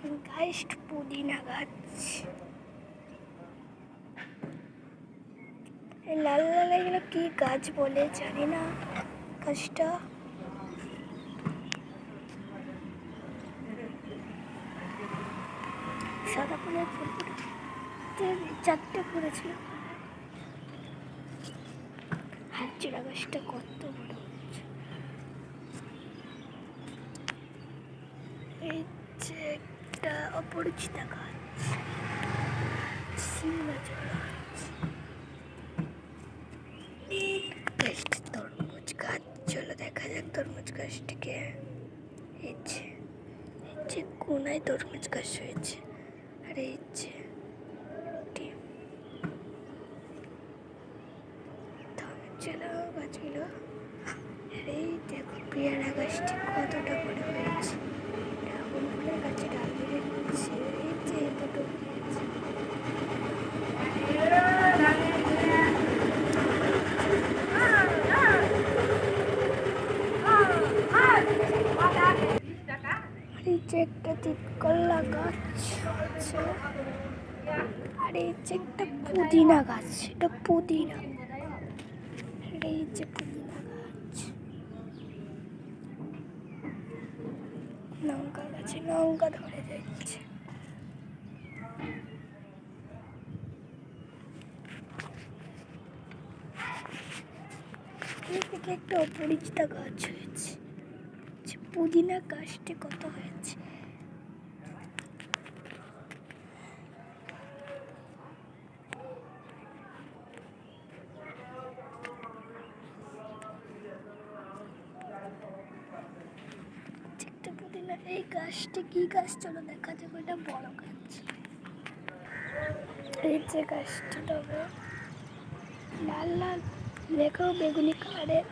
Guys পুদিনা গাছ, লাল লাল এগুলো কি গাছ বলে জানি না। গাছটা সাদা ফুলের ফুল চারটে পড়েছিল। হাতচিড়া গাছটা কত বড় হচ্ছে। এই যে একটা অপরিচিত গাছ, তরমুজ গাছ। চলো দেখা যাক তরমুজ গাছটিকে। এই যে কোনায় তরমুজ গাছ হয়েছে, আর এই যে চলো গাছগুলো। আর এই দেখো পেয়ারা গাছটি কতটা বড় হয়েছে। ড্রাগন ফুলের গাছে ডাল বেরিয়েছে। এই যে দুটো বেরিয়েছে। এই যে একটা তিতকলা গাছ আছে, আর এই যে একটা পুদিনা গাছ, এটা পুদিনা। এই যে পুদিনা গাছ, লঙ্কা গাছে লঙ্কা ধরে যাচ্ছে। এদিকে একটা অপরিচিত গাছ হয়েছে। পুদিনা গাছটি কত হয়েছে। পুদিনা, এই গাছটি কি গাছ চলো দেখা যাক। ওইটা বড় গাছ। এই যে গাছটি তবে লাল লাল দেখো বেগুনি কালারের।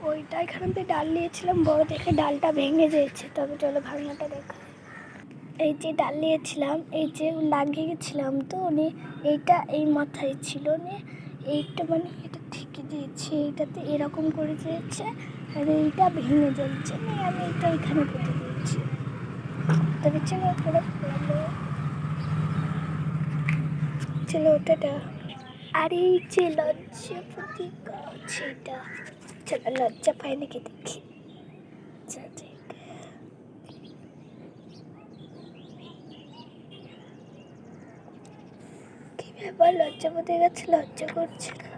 ওইটা এখানে ডাল নিয়েছিলাম বড় দেখে, ডালটা ভেঙে যেয়েছে। তবে চলো ভাঙাটা দেখা। এই যে ডাল নিয়েছিলাম, এই যে লাগিয়ে গেছিলাম, তো উনি এইটা এই মাথায় ছিল নে, এইটা মানে এটা ঠেকে দিয়েছে, এইটাতে এরকম করে দিয়েছে, আর এইটা ভেঙে যাচ্ছে। আমি এটা এখানে পুঁতে দিয়েছি। তবে চলো করে চলো ওটা। আর এই যে লজ্জাপতি গাছ, এটা চলো লজ্জা পায় নাকি দেখি। কি ব্যাপার, লজ্জাপতি গাছ লজ্জা করছে না।